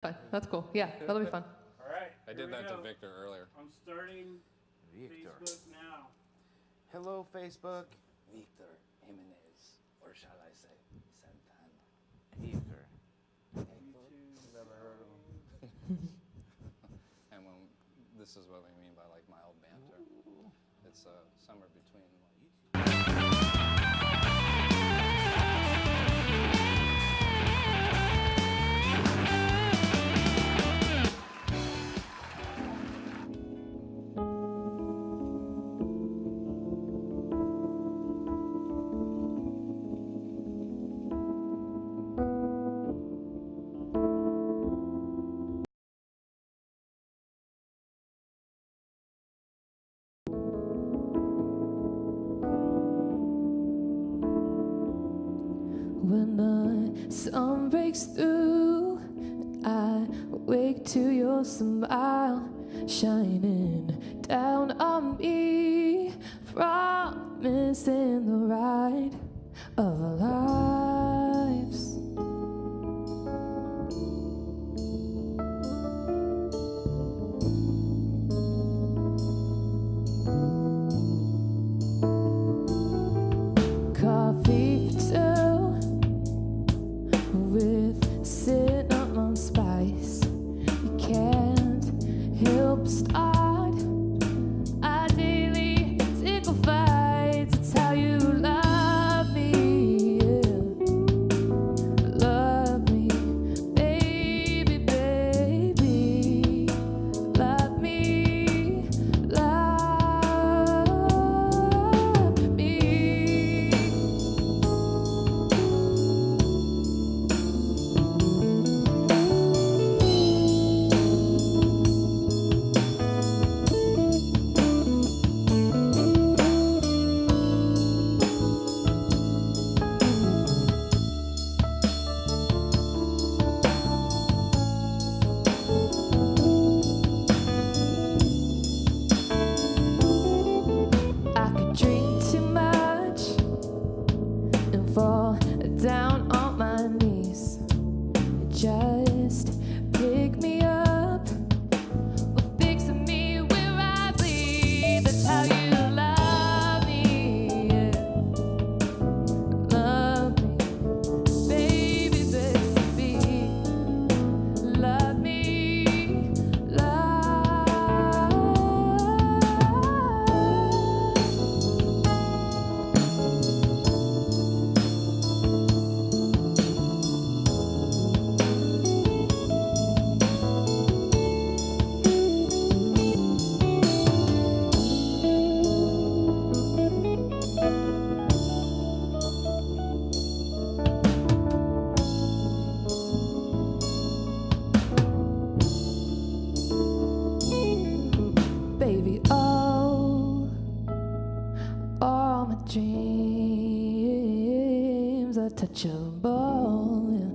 Fun. That's cool. Yeah, that'll be fun. All right. I did that to Victor earlier. I'm starting Facebook now. Hello, Facebook. Victor Jimenez, or shall I say Santana? Victor. Never heard of him. And when this is what we mean by like mild banter. It's somewhere between. When the sun breaks through, I wake to your smile shining down on me, promising the ride of our lives. Coffee for two with cinnamon spice. You can't help but start our daily tickle fights. It's how you love me, yeah. Love me, baby, baby. Love me, love me. I could drink too much and fall down on my knees. Just pick me up or fix me where I bleed. That's how you love me, yeah. Love me, baby, baby. Love me, love. Baby, all my dreams are touchable, yeah.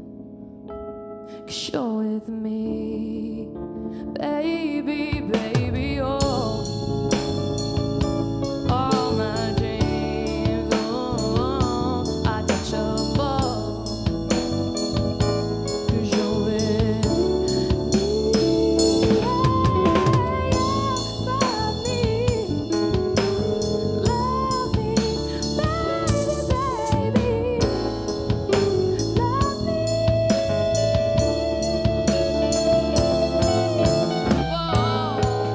'Cause you're with me, baby, baby, oh. All my dreams, oh, are touchable. 'Cause you're with me, yeah, yeah. Love me, baby, baby. Love me. Whoa.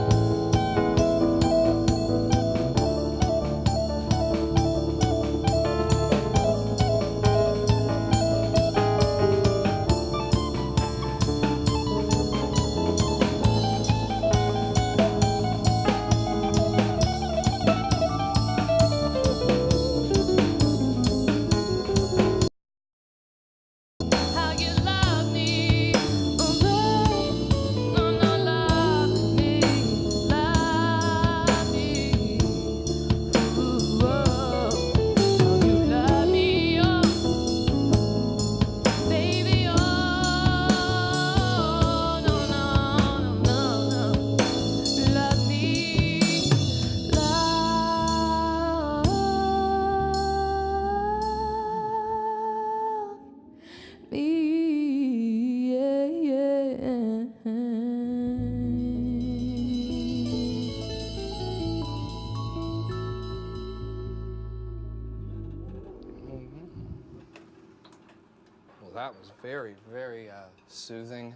was very, very soothing.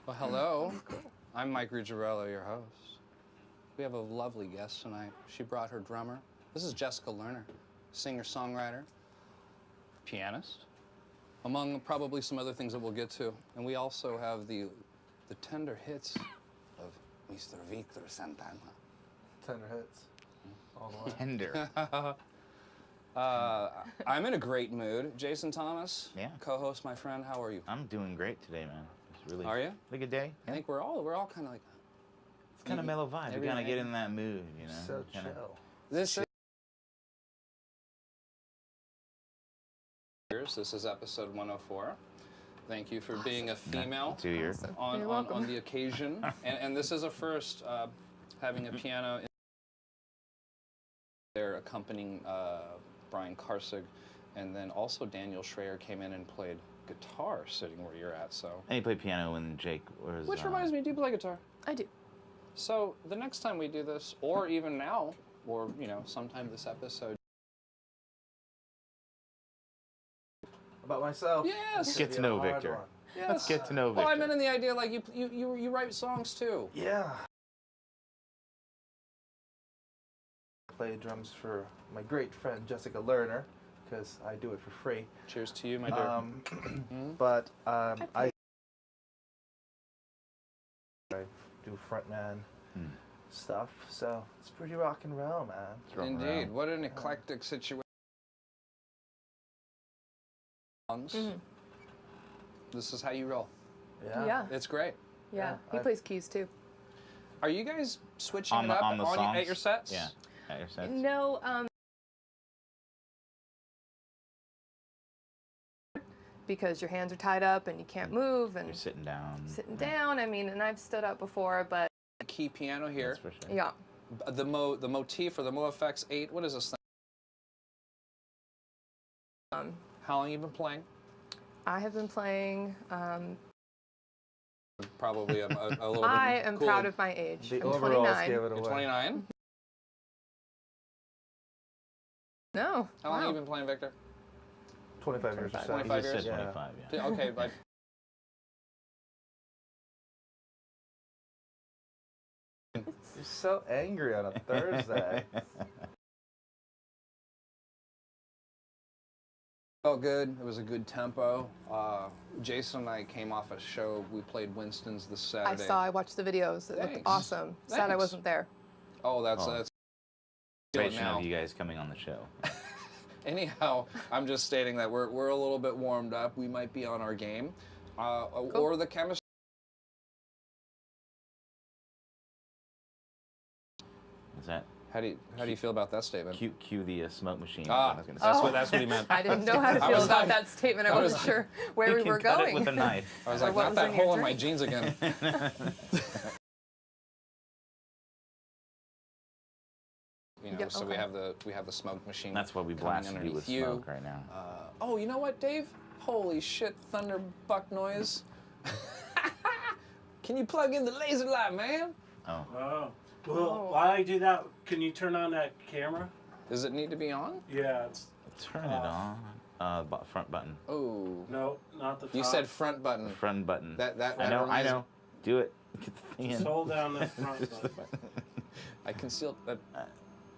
Well, hello. I'm MikeRuggirello, your host. We have a lovely guest tonight. She brought her drummer. This is Jessica Lerner, singer-songwriter, pianist, among probably some other things that we'll get to. And we also have the tender hits of Mr. Victor Santana. Tender hits. All the way. Tender. I'm in a great mood. Jason Thomas, Yeah. co-host, my friend. How are you? I'm doing great today, man. It's really. Are you? Really good day. I think we're all kind of like. It's kind of mellow vibe. You kind of get in that mood, you know. So kinda, chill. This is episode 104. Thank you for being a female 2 years. on the occasion, and this is a first, having a piano in there accompanying Brian Karsig, and then also Daniel Schreier came in and played guitar sitting where you're at. So. And he played piano when Jake was. Which reminds me, do you play guitar? I do. So the next time we do this, or even now, or sometime this episode. About myself. Yes. Get to know Victor. Yes. Let's get to know Victor. Well, I meant in the idea like you write songs too. Yeah. Play drums for my great friend Jessica Lerner, because I do it for free. Cheers to you, my dear. But I do frontman stuff, so it's pretty rock and roll, man. Indeed. What an eclectic situation. This is how you roll. Yeah. It's great. Yeah. He I've- plays keys too. Are you guys switching On it the- up on the songs? at your sets? Yeah. At your sets. No, because your hands are tied up and you can't move and You're sitting down. sitting down. I mean, and I've stood up before, but Key piano here. That's for sure. yeah. The motif or the MoFX 8. What is this thing? How long you been playing? I have been playing. Probably a little bit. I am cool. proud of my age. The I'm overalls 29. gave it You're away. 29. No. How long wow. you been playing, Victor? 25 years or so. 25 He just years? said Yeah. 25, yeah. Okay, but You're so angry on a Thursday. felt good. It was a good tempo. Jason and I came off a show. We played Winston's this I Saturday. saw. I watched the videos. It looked Thanks. awesome. Sad I Thanks. wasn't there. Oh, that's Celebration now. of you guys coming on the show. Anyhow, I'm just stating that we're a little bit warmed up. We might be on our game, or the chemistry. Is that How do you feel about that statement? cue the smoke machine? Ah, I was gonna say. that's what he meant. I didn't know how to I feel was about like- that statement. I I was wasn't sure where You we can were cut going. it with a knife. I was Or like, what not was that in your hole in my drink? jeans again. So we have the smoke machine. That's why we coming blasted you underneath with smoke right now. Oh, you know what, Dave? Holy shit, thunderbuck noise. Can you plug in the laser light, man? Oh. Oh. Well, while I do that, can you turn on that camera? Does it need to be on? Yeah, it's Turn it on. Front button. Oh. no, not the top. You said front button. Front button. That I know. reminds- I know. Do it. Get the thing Just in. hold down the front button. I concealed that.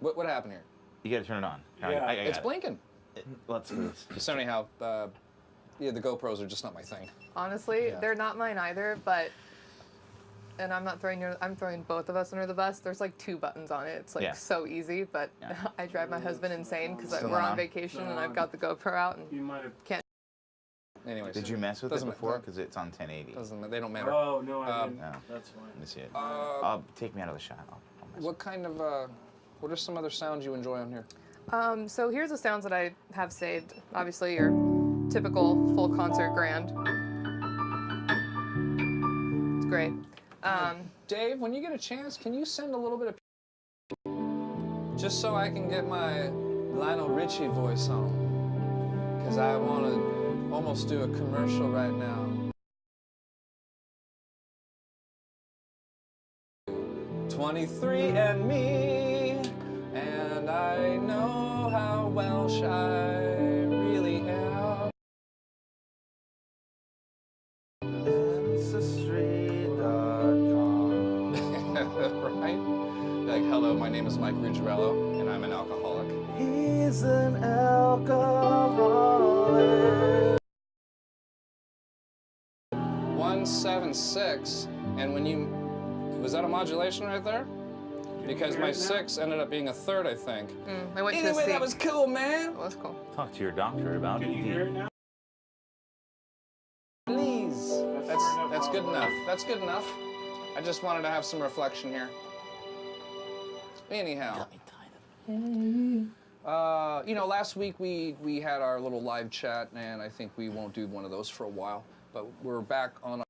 What happened here? You got to turn it on. Yeah. I It's got blinking. it. Let's do this. So anyhow, yeah, the GoPros are just not my thing. Honestly, Yeah. they're not mine either, but, and I'm not throwing I'm throwing both of us under the bus. There's like 2 buttons on it. It's like Yeah. so easy, but Yeah. I drive my husband insane because Still we're on? on vacation and Still I've on. got the GoPro out and You might have. Anyways, Did you mess with it Doesn't before? matter. Because it's on 1080. they don't matter. Oh no, I didn't. No. That's fine. Let me see it. Uh, Take me out of the shot. I'll mess what kind of what are some other sounds you enjoy on here? So here's the sounds that I have saved. Obviously, your typical full concert grand. It's great. Dave, when you get a chance, can you send a little bit of just so I can get my Lionel Richie voice on? Because I want to almost do a commercial right now. 23 and me, and I know how Welsh I ancestry.com. Right? Like, hello, my name is MikeRuggirello, and I'm an alcoholic. He's an alcoholic. 176, and when you, was that a modulation right there? Because my 6 ended up being a third, I think. I went to a Anyway, C. that was cool, man. That was cool. Talk to your doctor about Can you hear it now? Please. That's good enough. That's good enough. I just wanted to have some reflection here. Anyhow. You know, last week we had our little live chat, and I think we won't do one of those for a while. But we're back on.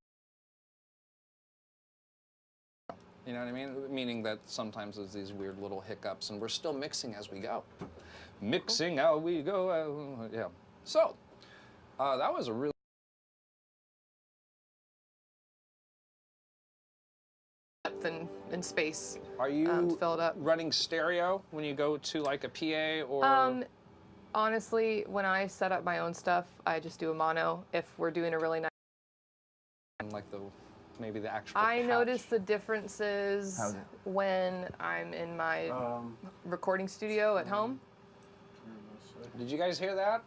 You know what I mean? Meaning that sometimes there's these weird little hiccups, and we're still mixing as we go. Mixing how we go. Yeah. So that was a really. Depth in space. Are you to fill it up. running stereo when you go to like a PA or? Honestly, when I set up my own stuff, I just do a mono. If we're doing a really nice, Like maybe the actual I patch. notice the differences when I'm in my recording studio at home. Did you guys hear that?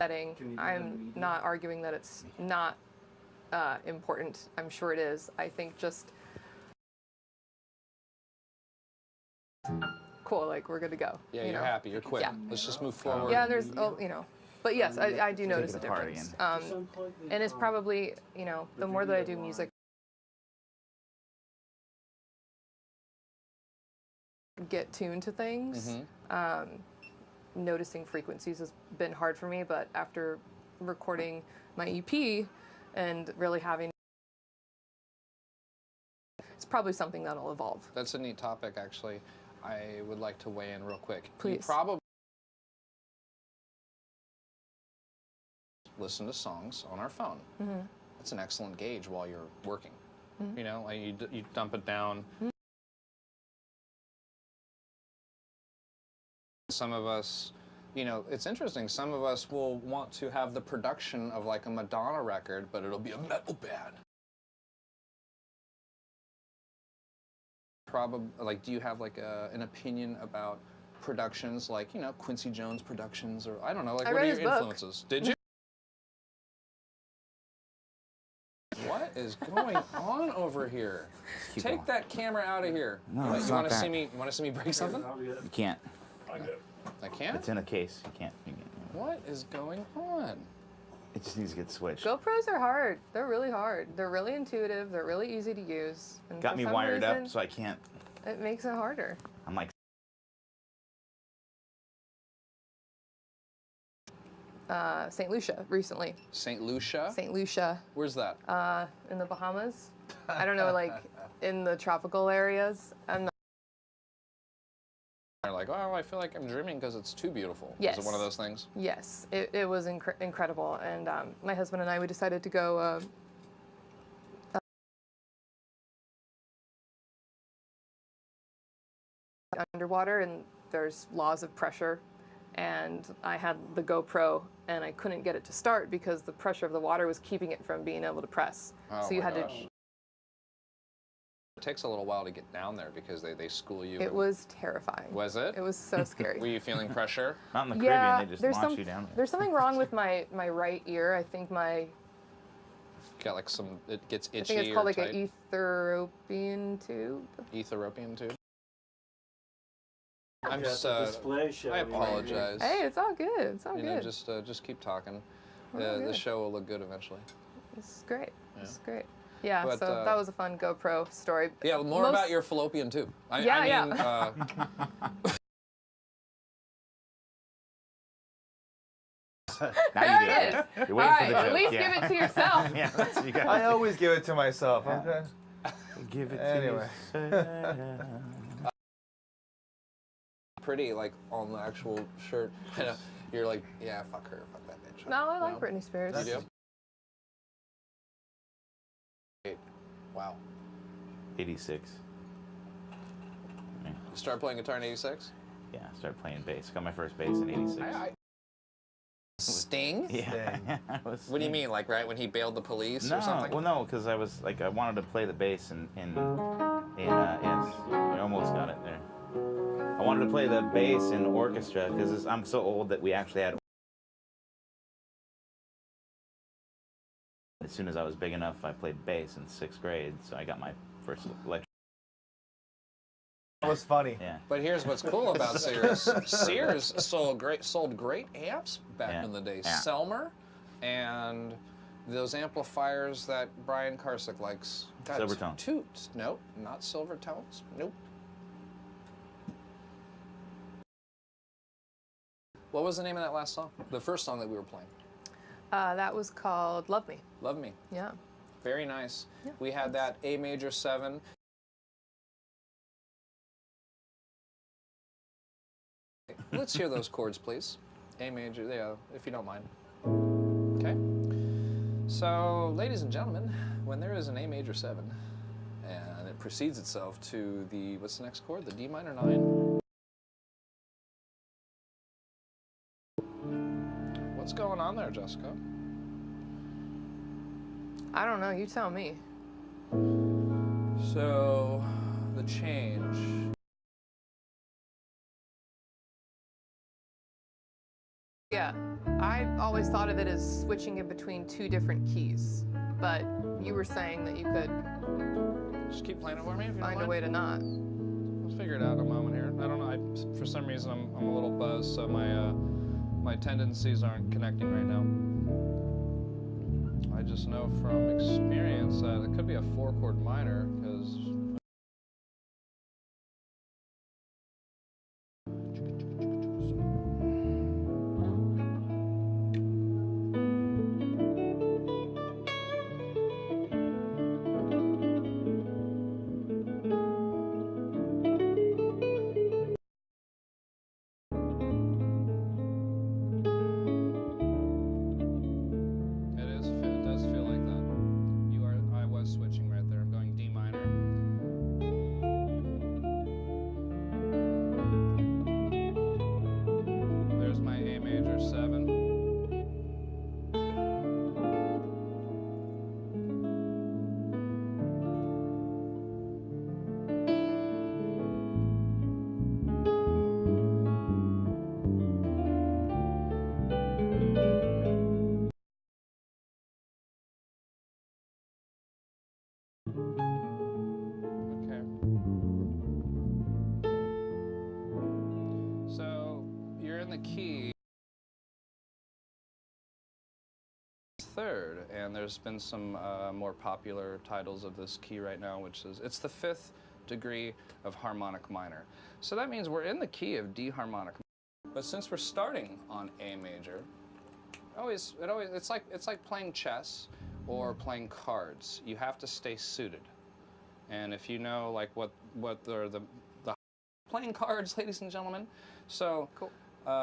Setting. I'm not arguing that it's not important. I'm sure it is. I think just cool. Like we're good to go. Yeah, you you're know? happy. You're quick. Yeah. Let's just move forward. Yeah, and there's you know, but yes, I do notice a it apart difference. And And it's probably, you know, the more that I do music, get tuned to things. Noticing frequencies has been hard for me, but after recording my EP and really having, it's probably something that'll evolve. That's a neat topic, actually. I would like to weigh in real quick. You Please. probably listen to songs on our phone. That's an excellent gauge while you're working. You know, like you dump it down. Some of us, you know, it's interesting. Some of us will want to have the production of like a Madonna record, but it'll be a metal band. Probably, like, do you have like an opinion about productions, like, you know, Quincy Jones productions, or I don't know, like, I what are read your his book. influences? Did you? What is going on over here? Keep Take going. that camera out of here. No, What, it's you not want to that. see me? You want to see me break something? You can't. I can't. It's in a case. You can't. What is going on? It just needs to get switched. GoPros are hard. They're really hard. They're really intuitive. They're really easy to use. And Got for me some wired up, reason, so I can't. it makes it harder. I'm like. St. Lucia recently. St. Lucia? St. Lucia Where's that? in the Bahamas. I don't know, like in the tropical areas. I'm not. They're like, oh, I feel like I'm dreaming because it's too beautiful. Yes. Is it one of those things? Yes, it was incredible. And my husband and I, we decided to go underwater, and there's laws of pressure. And I had the GoPro, and I couldn't get it to start because the pressure of the water was keeping it from being able to press. Oh so you my had gosh. to. It takes a little while to get down there because they school you. It was terrifying. Was it? It was so scary. Were you feeling pressure? Not in the Yeah, Caribbean. They just launch you down there. there's something wrong with my right ear. I think Got like some, it gets itchy I think it's called or like tight? an ethiopian tube. Ethiopian tube? I'm I'm just just, display show. I apologize. Hey, it's all good. It's all You know, good. just keep talking. We're all The good. show will look good eventually. It's great. It's great. Yeah, But, so that was a fun GoPro story. Yeah, more Most- about your fallopian tube. I Yeah, mean, Now There you it do is. it. You're All waiting right, for the at joke. least yeah. give it to yourself. Yeah, that's, you got I always give it to myself. Okay. Give it Anyway. to yourself. pretty, like, on the actual shirt. You're like, yeah, fuck her, fuck that bitch. No, I like No? Britney Spears. You do? Wow. 86. You started playing guitar in '86? Yeah, I started playing bass. Got my first bass in 86. Sting? Yeah. I was What do you mean, like right when he bailed the police No, or something? well, no, because I was like, I wanted to play the bass yes, you almost got it there. I wanted to play the bass in orchestra because I'm so old that we actually had. As soon as I was big enough, I played bass in 6th grade, so I got my first electric. That was funny. Yeah. But here's what's cool about Sears. Sears sold great amps back Yeah. in the day. Yeah. Selmer and those amplifiers that Brian Karsick likes. God, Silvertone. Toots. Nope, not Silvertones. Nope. What was the name of that last song? The first song that we were playing. That was called Love Me. Love Me. Yeah. Very nice. Yeah, We had that A major 7. Let's hear those chords, please. A major, yeah, if you don't mind. Okay. So, ladies and gentlemen, when there is an A major 7, and it precedes itself to the, what's the next chord? The D minor 9. What's going on there, Jessica? I don't know. You tell me. So, the change. Yeah. I always thought of it as switching it between 2 different keys, but you were saying that you could Just keep playing it for me if you don't find a mind. way to not. We'll figure it out in a moment here. I don't know. For some reason, I'm a little buzzed, so my tendencies aren't connecting right now. I just know from experience that it could be a 4-chord minor because. It does feel like that. I was switching right there. I'm going D minor. There's my A major 7. Okay. So you're in the key 3rd, and there's been some more popular titles of this key right now, which is it's the 5th degree of harmonic minor. So that means we're in the key of D harmonic. But since we're starting on A major, it's like playing chess or playing cards. You have to stay suited. And if you know like what the playing cards, ladies and gentlemen. So Cool.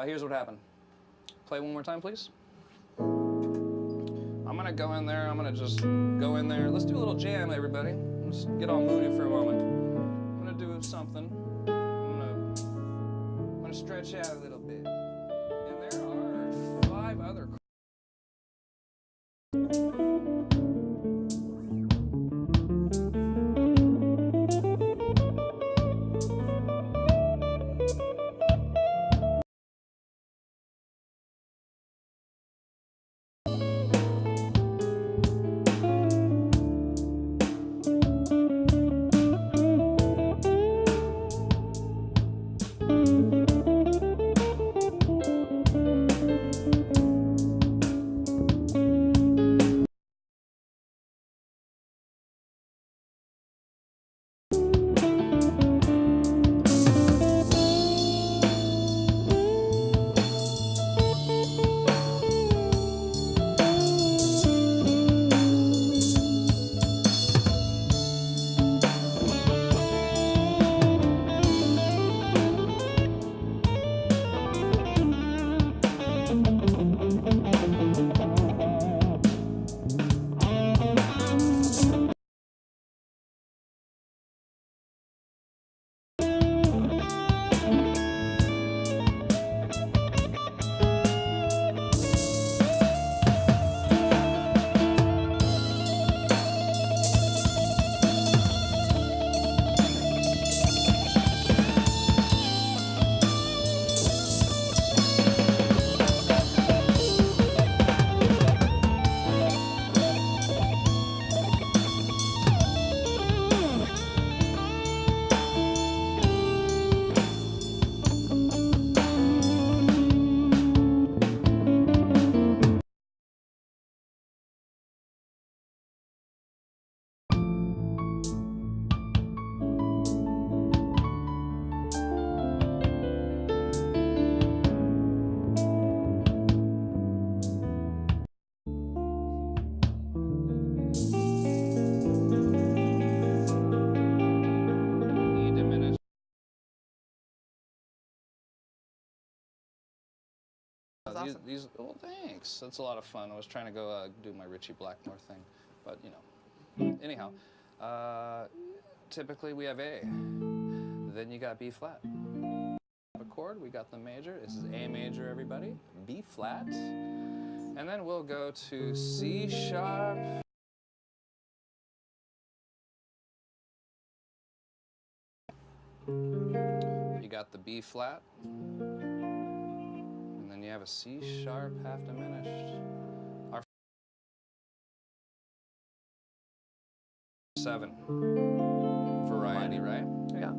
Here's what happened. Play one more time, please. I'm gonna go in there. I'm gonna just go in there. Let's do a little jam, everybody. Let's get all moody for a moment. I'm gonna do something. I'm gonna stretch out a little bit. And there are 5 other. awesome. These, well, thanks. That's a lot of fun. I was trying to go do my Richie Blackmore thing, but you know. Anyhow, typically we have A. Then you got B flat. A chord, we got the major. This is A major, everybody. B flat, and then we'll go to C sharp. You got the B flat, and then you have a C sharp half diminished. Our 7 variety, right? Yeah.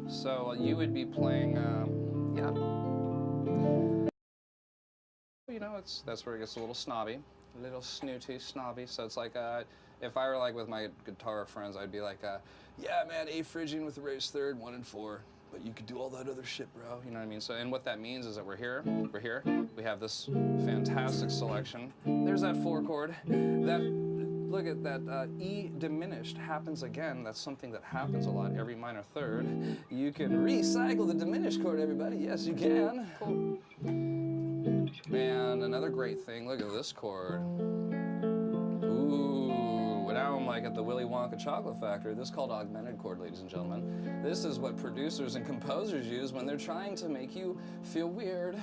So you would be playing. Yeah. You know, that's where it gets a little snobby, a little snooty, snobby. So it's like, if I were like with my guitar friends, I'd be like, yeah, man, A Phrygian with the raised third, 1 and 4, but you could do all that other shit, bro. You know what I mean? So, and what that means is that we're here, we have this fantastic selection. There's that 4 chord. Look at that, E diminished happens again. That's something that happens a lot, every minor third. You can recycle the diminished chord, everybody. Yes, you can. Cool. And another great thing, look at this chord. Ooh, now I'm like at the Willy Wonka chocolate factory. This is called augmented chord, ladies and gentlemen. This is what producers and composers use when they're trying to make you feel weird.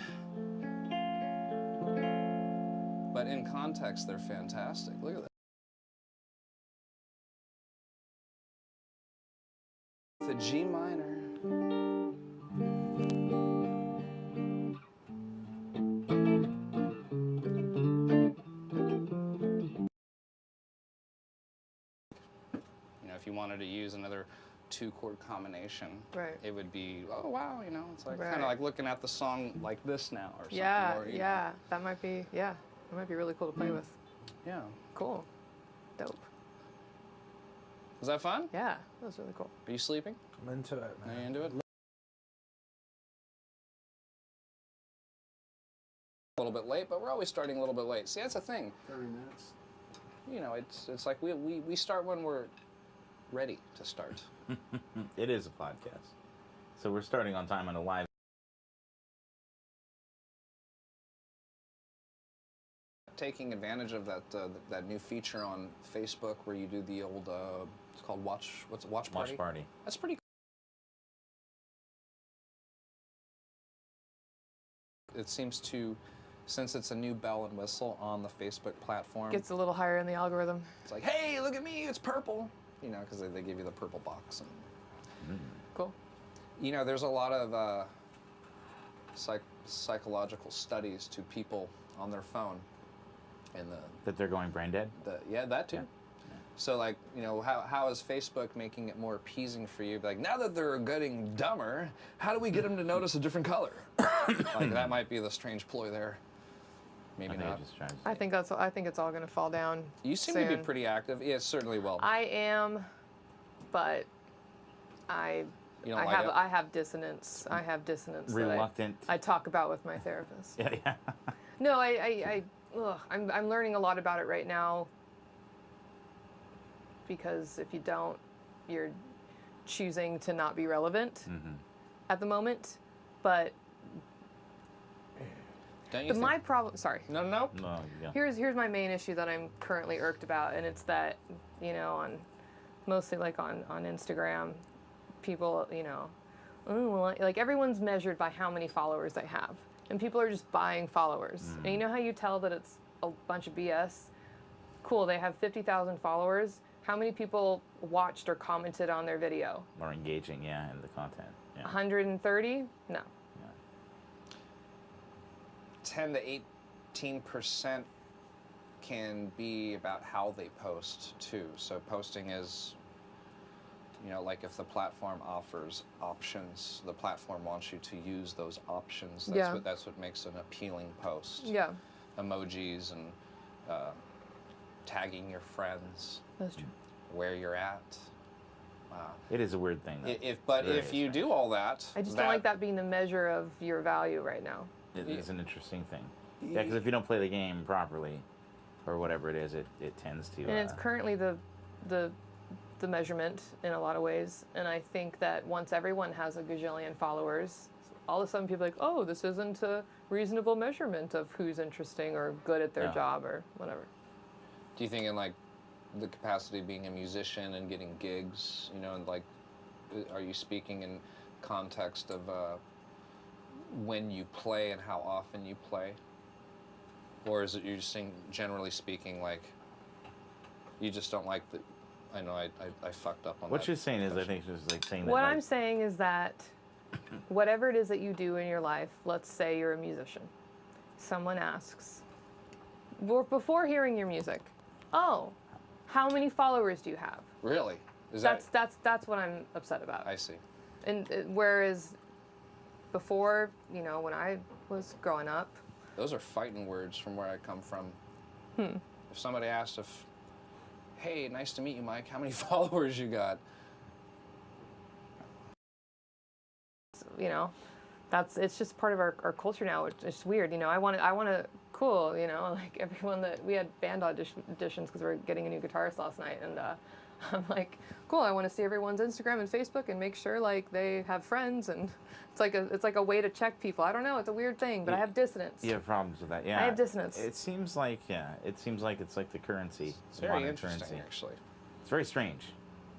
But in context, they're fantastic. Look at that. The G minor. You know, if you wanted to use another 2-chord combination, Right. it would be, oh wow, you know, it's like Right. kind of like looking at the song like this now or something. Yeah, or, you know. yeah. That might be really cool to play with. Yeah. Cool. Dope. Was that fun? Yeah, that was really cool. Are you sleeping? I'm into it, Are you man. into it? A little bit late, but we're always starting a little bit late. See, that's the thing. 30 minutes. You know, it's like we start when we're ready to start. It is a podcast. So we're starting on time on a live. Taking advantage of that new feature on Facebook where you do the old it's called watch party. Watch party. That's pretty cool. It seems to, since it's a new bell and whistle on the Facebook platform, Gets a little higher in the algorithm. it's like, hey, look at me, it's purple. You know, because they give you the purple box. And, Cool. you know, there's a lot of psychological studies to people on their phone. And That they're going brain dead? yeah, that too. Yeah. So like, you know, how is Facebook making it more appeasing for you? Like, now that they're getting dumber, how do we get them to notice a different color? Like, that might be the strange ploy there. Maybe Okay, not. just trying to I think it's all going to fall down. You seem to be soon. pretty active. Yeah, it certainly will. I am, but I You don't like it? I have dissonance. I have dissonance Reluctant. that I talk about with my therapist. Yeah, yeah. No, I'm learning a lot about it right now, because if you don't, you're choosing to not be relevant at the moment. But Don't you my problem, sorry. No. No, yeah. Here's my main issue that I'm currently irked about, and it's that, you know, mostly like on Instagram, people, you know, oh, well, like everyone's measured by how many followers they have, and people are just buying followers. And you know how you tell that it's a bunch of BS? Cool, they have 50,000 followers. How many people watched or commented on their video? More engaging, yeah, in the content. Yeah. 130? No. 10 to 18% can be about how they post too. So posting is, you know, like if the platform offers options, the platform wants you to use those options. That's what makes an appealing post. Yeah, Emojis and tagging your friends, that's true. where you're at. It is a weird thing, though. If you do all that, I just don't like that being the measure of your value right now. It is an interesting thing. Yeah, because if you don't play the game properly, or whatever it is, it tends to. And it's currently the measurement in a lot of ways. And I think that once everyone has a gajillion followers, all of a sudden people are like, oh, this isn't a reasonable measurement of who's interesting or good at their job or whatever. Do you think in like the capacity of being a musician and getting gigs, you know, and like, are you speaking in context of when you play and how often you play? Or is it you're just saying, generally speaking, like, you just don't like the, I know I fucked up on that. What you're saying is, I think, it's just like saying that. What like, I'm saying is that whatever it is that you do in your life, let's say you're a musician. Someone asks, before hearing your music, oh, how many followers do you have? Really? Is That's what I'm upset about. I see. And whereas before, you know, when I was growing up, Those are fighting words from where I come from. If somebody asked if, hey, nice to meet you, Mike, how many followers you got? you know, it's just part of our culture now. It's weird, you know. I want to cool, you know, like everyone that we had band auditions because we were getting a new guitarist last night, and I'm like, cool. I want to see everyone's Instagram and Facebook and make sure like they have friends, and it's like a way to check people. I don't know. It's a weird thing, but I have dissonance. You have problems with that, yeah. I have dissonance. It seems like it's like the currency. It's very interesting, actually. It's very strange.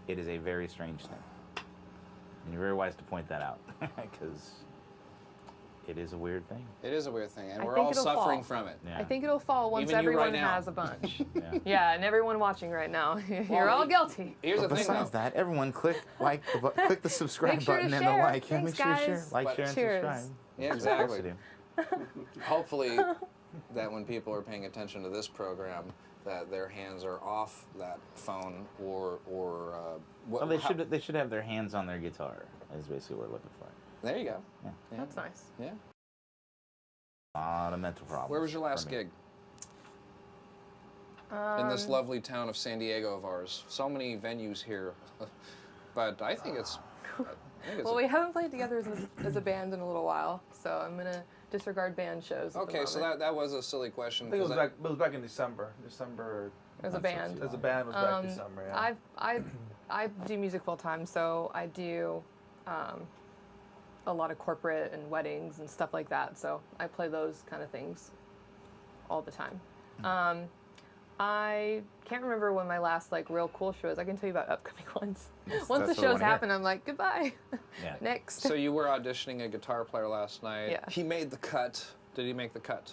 It is a very strange thing, and you're very wise to point that out because it is a weird thing. It is a weird thing, and I we're think all it'll suffering fall. from it. Yeah. I think it'll fall once Even you everyone right now. has a bunch. Yeah. Yeah, and everyone watching right now, you're all guilty. Here's the But thing, besides though. that, everyone click the subscribe Make sure to button and the share. like. Yeah, Thanks, make sure to share, guys. like, share, and Cheers. subscribe. Yeah, That's what exactly. to do. Hopefully, that when people are paying attention to this program, that their hands are off that phone or what? Well, they should have their hands on their guitar. Is basically what we're looking for. There you go. Yeah. Yeah. That's nice. Yeah. A lot of mental problems. Where was your last for me. gig? In this lovely town of San Diego of ours. So many venues here, but I think it's. Well, we haven't played together as a band in a little while, so I'm gonna disregard band shows. Okay, so that was a silly question. I think it 'cause was back in December. December. as a band. As a band was back December. Yeah. I do music full time, so I do a lot of corporate and weddings and stuff like that. So I play those kind of things all the time. I can't remember when my last like real cool show is. I can tell you about upcoming ones. Once the that's what I shows wanna hear. happen, I'm like goodbye. Yeah. Next. So you were auditioning a guitar player last night. Yeah. He made the cut. Did he make the cut?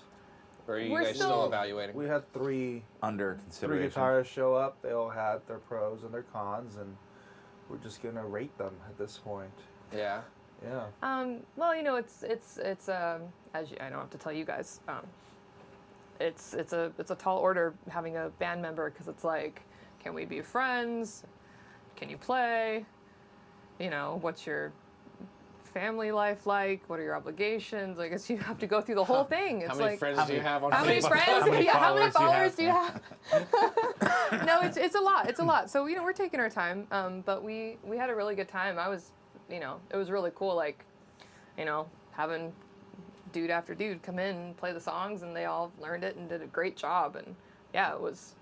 Or are you We're guys still still- evaluating? We had three Under consideration. guitarists show up. They all had their pros and their cons, and we're just gonna rate them at this point. Yeah. Yeah. Well, you know, it's as you, I don't have to tell you guys. It's a tall order having a band member because it's like, can we be friends? Can you play? You know, what's your family life like? What are your obligations? I guess you have to go through the whole thing. It's How many like, friends do you have on how many Facebook? friends? How many How many followers followers do do you you have? have? No, it's a lot. It's a lot. So you know, we're taking our time. But we had a really good time. You know, it was really cool. Like, you know, having dude after dude come in and play the songs, and they all learned it and did a great job. And yeah, it was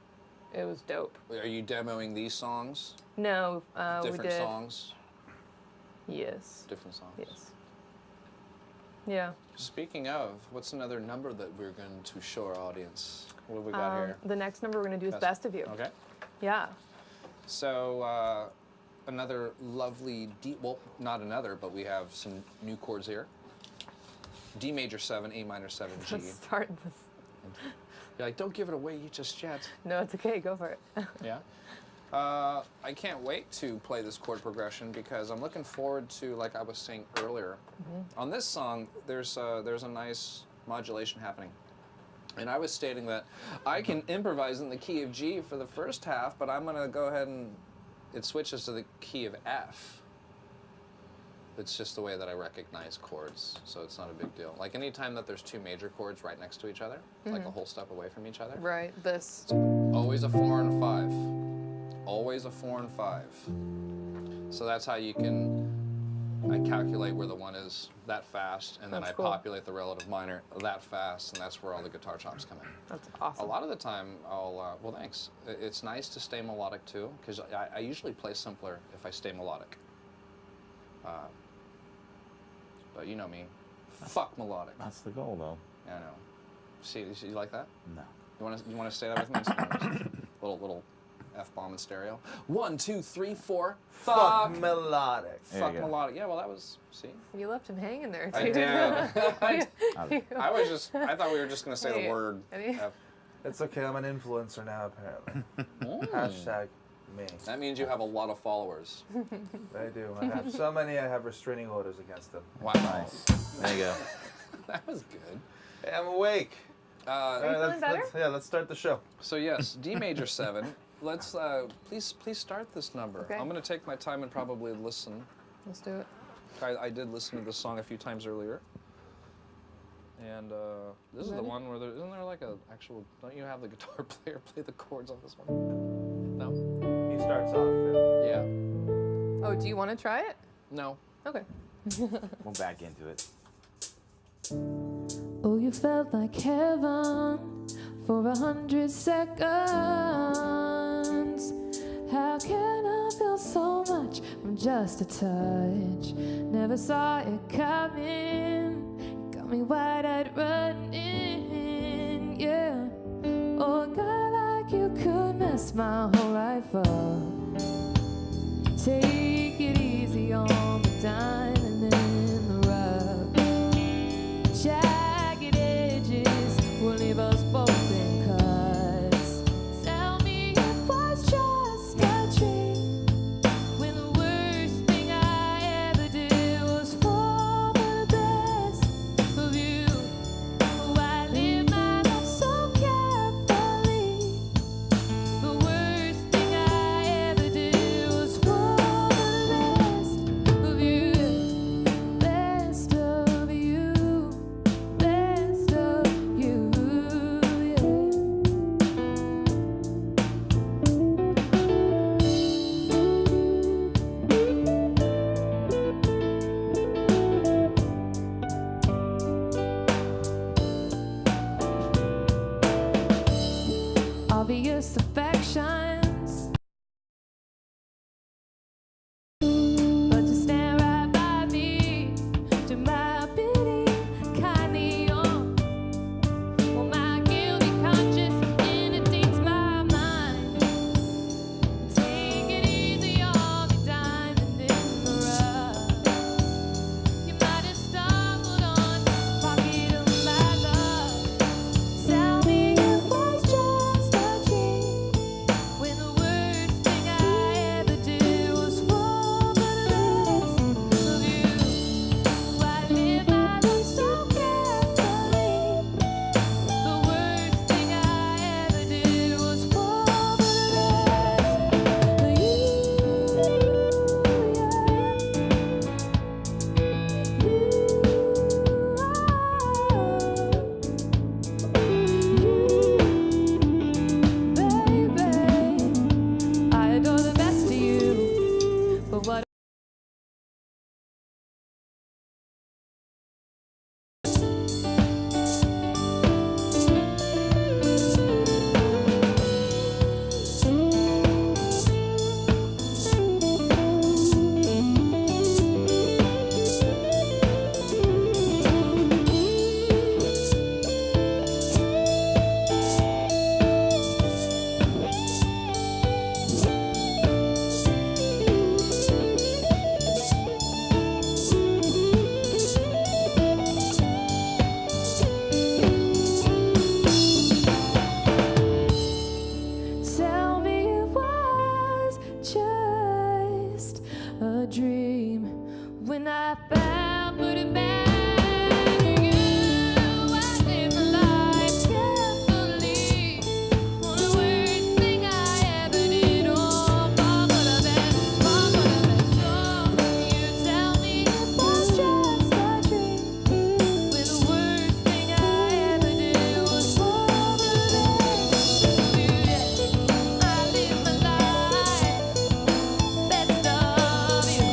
dope. Are you demoing these songs? No, we Different did. songs? Yes. Different songs. Yes. Yeah. Speaking of, what's another number that we're going to show our audience? What have we got here? The next number we're gonna do is Best of You. Okay. Yeah. So another lovely D. Well, not another, but we have some new chords here. D major 7, A minor 7, G. Let's start this. You're like, don't give it away just yet. No, it's okay. Go for it. Yeah. I can't wait to play this chord progression because I'm looking forward to, like I was saying earlier, on this song, there's a nice modulation happening. And I was stating that I can improvise in the key of G for the first half, but I'm going to go ahead and it switches to the key of F. It's just the way that I recognize chords, so it's not a big deal. Like anytime that there's two major chords right next to each other, like a whole step away from each other, Right. This. always a 4 and a 5. Always a 4 and 5. So that's how you can, I calculate where the one is that fast, and then That's I cool. populate the relative minor that fast, and that's where all the guitar chops come in. That's awesome. A lot of the time, well, thanks. It's nice to stay melodic too, because I usually play simpler if I stay melodic. But you know me, Fuck melodic. That's the goal, though. Yeah, I know. See, you like that? No. You want to say that with me? little F-bomb in stereo. 1, 2, 3, 4. Fuck melodic. There Fuck you go. melodic. Yeah, well, that was. See. You left him hanging there, too. I did. I thought we were just gonna say Hey, the word. any- F. It's okay, I'm an influencer now, apparently. Hashtag me. That means you have a lot of followers. I do. I have so many, I have restraining orders against them. Wow. Nice. There you go. That was good. Hey, I'm awake. All right, feeling better? let's start the show. So yes, D major 7. Let's please start this number. Okay. I'm gonna take my time and probably listen. Let's do it. I did listen to this song a few times earlier. And this is the Ready? one where isn't there like a actual? Don't you have the guitar player play the chords on this one? No. He starts off. Yeah. Oh, do you want to try it? No. Okay. We'll back into it. Oh, you felt like heaven for 100 seconds. How can I feel so much from just a touch? Never saw it coming. You got me wide-eyed running, yeah. Oh, a guy like you could mess my whole life up. Take it easy on the diamond in the rough. Jagged edges will leave us both in cuts. Tell me it was just a dream when the worst thing I ever did was fall for the best of you. Oh, I live my life so carefully. The worst thing I ever did was fall for the best of you. Best of you. Best of you, yeah. Obvious affections, but you stand right by me, to my bidding, kindly on. Well, my guilty conscience inundates my mind. Take it easy on the diamond in the rough. You might have stumbled on the pocket of my love. Tell me it was just a dream when the worst thing I ever did was fall for the best of you. I live my life so carefully. The worst thing I ever did was fall for the best of you. Baby, I adore the best of you, but what? Tell me it was just a dream when I found put it back to you. I live my life carefully. On the worst thing I ever did, oh, fall for the best, fall for the best. Oh, you tell me it was just a dream when the worst thing I ever did was fall for the best of you. I live my life best of you.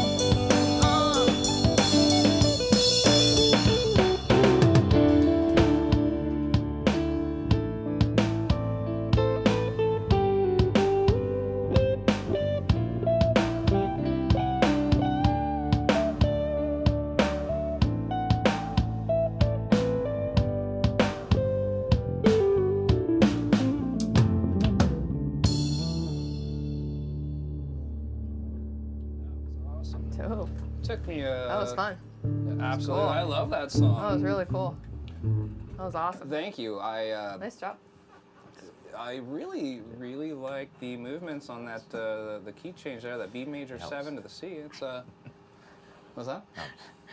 Dope. Took me That was fun. Absolutely. Cool. I love that song. That was really cool. That was awesome. Thank you. Nice job. I really, really like the movements on that the key change there, that B major 7 to the C. It's what's that? Helps.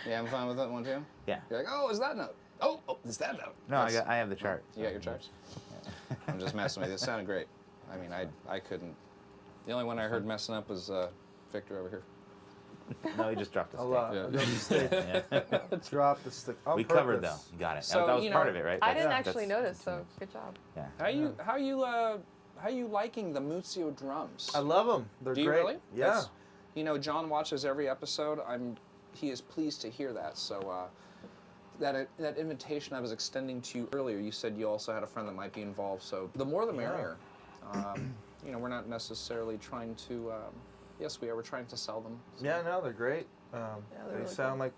Yeah, I'm fine with that one too. Yeah. You're like, oh, is that note? Oh, it's that note. No, I have the chart. You got your charts? I'm just messing with you. It sounded great. I mean, I couldn't. The only one I heard messing up was Victor over here. No, he just dropped the A stick. lot. Yeah. The stick. Drop the stick. On We purpose. covered though. You got it. So, that was you part know, of it, right? I didn't That's- actually that's- notice, so good job. Yeah. How you liking the Muzio drums? I love them. They're Do you great. really? Yeah. That's- you know, John watches every episode. He is pleased to hear that. So that invitation I was extending to you earlier, you said you also had a friend that might be involved. So the more the merrier. You know, we're not necessarily trying to. Yes, we are. We're trying to sell them. So. Yeah, no, they're great. they're They really sound like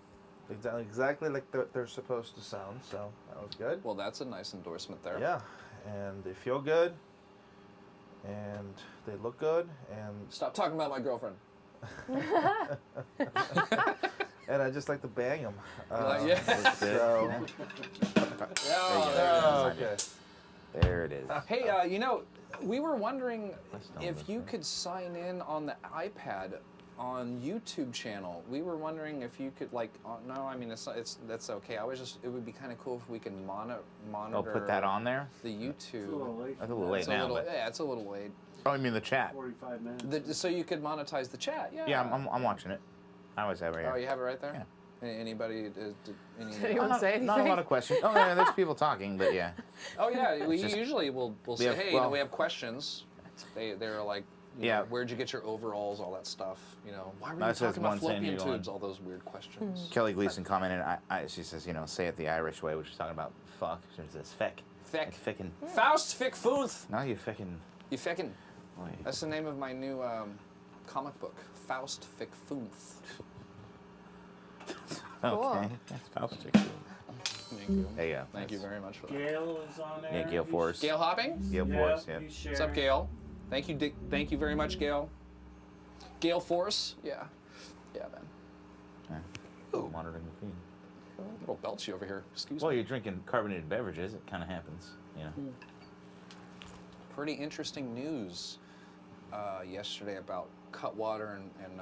exactly like they're supposed to sound. So that was good. Well, that's a nice endorsement there. Yeah, and they feel good, and they look good, and Stop talking about my girlfriend. and I just like to bang them. like- yeah. That's good. So, Yeah. oh, okay. There it is. Hey, you know, we were wondering Let's don't if you listen. could sign in on the iPad on YouTube channel. We were wondering if you could no, I mean that's okay. It would be kind of cool if we can monitor. Oh, put that on there. the It's a YouTube. little late. That's a little late It's now. a little, But, yeah, it's a little late. oh, I mean the chat. 45 minutes. So you could monetize the chat. Yeah. Yeah, I'm watching it. I always have it here. Oh, you have it right there. Yeah. Anybody? Any, Did anyone say anything? Not a lot of questions. Oh yeah, there's people talking, but yeah. oh yeah, we Just- usually will say, have- hey, well- we have questions. They're like, you Yeah. know, where'd you get your overalls, all that stuff. You know, why were No, you it says talking about one saying fallopian you're going- tubes? All those weird questions. Kelly Gleason commented. She says, say it the Irish way, which is talking about fuck. She says feck. Feck. Like fickin'. Faust Fick Footh. No, you fickin'. You feckin'. Boy. That's the name of my new comic book. Faust Fick Footh. Cool. Okay. That's Faustic. Thank you. There you go. Thank you very much for that. Gail is on there. Yeah, Gail He's- Forrest. Gail Hopping? Gail Yeah, Forrest, yeah. he's What's sharing. up, Gail? Thank you, Dick. Thank you very much, Gail. Gail Force? Yeah. Yeah, man. Yeah. Monitoring the feed. A little belchy over here. Excuse Well, me. you're drinking carbonated beverages. It kind of happens, Pretty interesting news yesterday about Cutwater and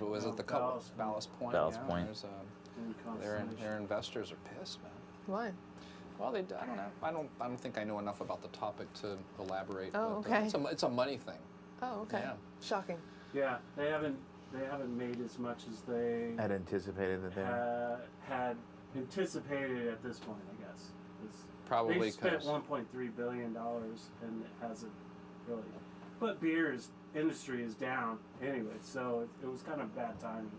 what was it? The Ballast Point. Ballast yeah, Point. There's, In their Constellation. investors are pissed, man. Why? Well, I don't know. I don't think I know enough about the topic to elaborate. Oh, but, okay. It's a money thing. Oh, okay. Yeah. Shocking. Yeah, they haven't made as much as they Had anticipated that they were. had anticipated at this point, I guess. 'Cause Probably they spent because $1.3 billion and it hasn't really. But industry is down anyway, so it was kind of bad timing.